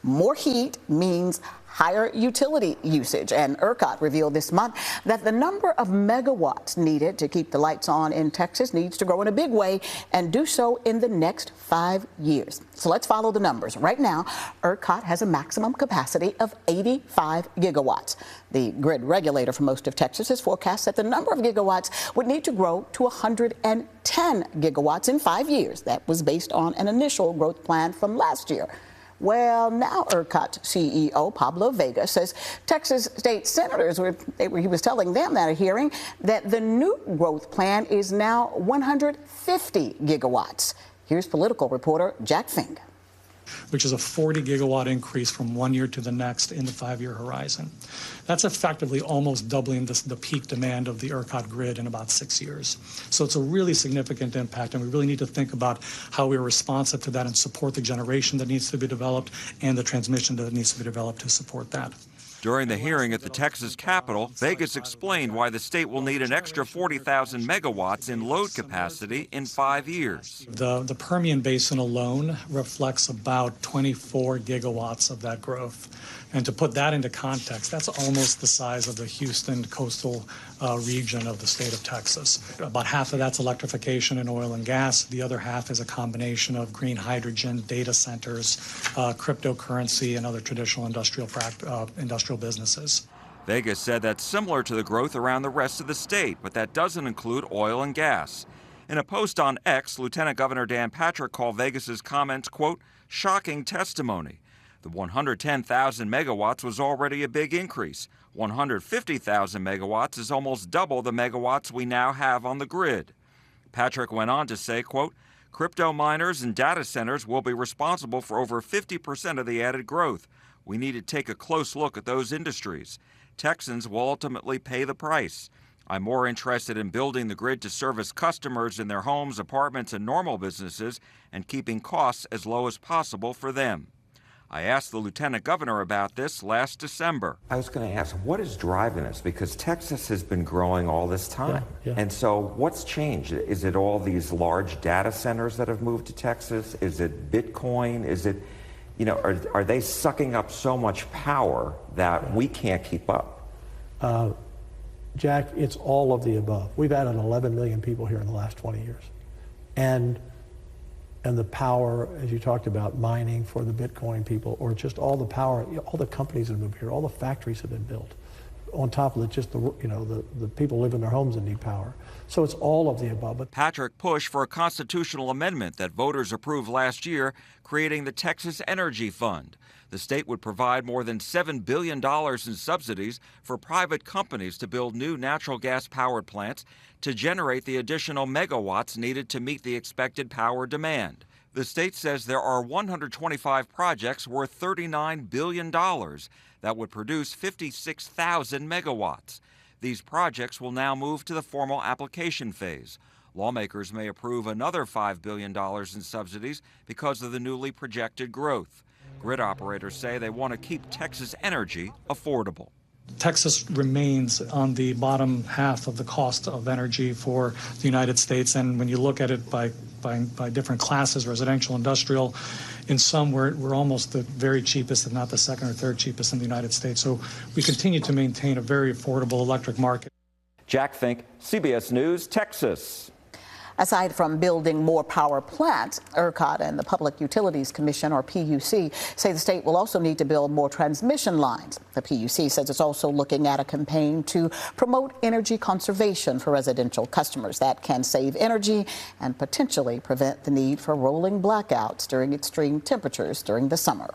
More heat means higher utility usage, and ERCOT revealed this month that the number of megawatts needed to keep the lights on in Texas needs to grow in a big way and do so in the next 5 years. So let's follow the numbers. Right now, ERCOT has a maximum capacity of 85 gigawatts. The grid regulator for most of Texas has forecast that the number of gigawatts would need to grow to 110 gigawatts in 5 years. That was based on an initial growth plan from last year. Well, now ERCOT CEO Pablo Vegas says Texas state senators he was telling them at a hearing that the new growth plan is now 150 gigawatts. Here's political reporter Jack Fink. Which is a 40 gigawatt increase from 1 year to the next in the 5-year horizon. That's effectively almost doubling the peak demand of the ERCOT grid in about 6 years. So it's a really significant impact, and we really need to think about how we're responsive to that and support the generation that needs to be developed and the transmission that needs to be developed to support that. During the hearing at the Texas Capitol, Vegas explained why the state will need an extra 40,000 megawatts in load capacity in 5 years. The Permian Basin alone reflects about 24 gigawatts of that growth. And to put that into context, that's almost the size of the Houston coastal region of the state of Texas. About half of that's electrification and oil and gas. The other half is a combination of green hydrogen, data centers, cryptocurrency, and other traditional industrial businesses. Vegas said that's similar to the growth around the rest of the state, but that doesn't include oil and gas. In a post on X, Lieutenant Governor Dan Patrick called Vegas's comments, quote, shocking testimony. The 110,000 megawatts was already a big increase. 150,000 megawatts is almost double the megawatts we now have on the grid. Patrick went on to say, quote, crypto miners and data centers will be responsible for over 50% of the added growth. We need to take a close look at those industries. Texans will ultimately pay the price. I'm more interested in building the grid to service customers in their homes, apartments, and normal businesses and keeping costs as low as possible for them. I asked the Lieutenant Governor about this last December. I was going to ask, what is driving this? Because Texas has been growing all this time. Yeah. And so what's changed? Is it all these large data centers that have moved to Texas? Is it Bitcoin? Is it, are they sucking up so much power that we can't keep up? Jack, it's all of the above. We've added 11 million people here in the last 20 years. And the power, as you talked about, mining for the Bitcoin people, or just all the power, all the companies that move here, all the factories have been built. On top of it, just the people live in their homes and need power. So it's all of the above. But Patrick pushed for a constitutional amendment that voters approved last year, creating the Texas Energy Fund. The state would provide more than $7 billion in subsidies for private companies to build new natural gas-powered plants to generate the additional megawatts needed to meet the expected power demand. The state says there are 125 projects worth $39 billion that would produce 56,000 megawatts. These projects will now move to the formal application phase. Lawmakers may approve another $5 billion in subsidies because of the newly projected growth. Grid operators say they want to keep Texas energy affordable. Texas remains on the bottom half of the cost of energy for the United States, and when you look at it by different classes, residential, industrial, in some we're almost the very cheapest, if not the second or third cheapest in the United States. So we continue to maintain a very affordable electric market. Jack Fink, CBS News, Texas. Aside from building more power plants, ERCOT and the Public Utilities Commission, or PUC, say the state will also need to build more transmission lines. The PUC says it's also looking at a campaign to promote energy conservation for residential customers that can save energy and potentially prevent the need for rolling blackouts during extreme temperatures during the summer.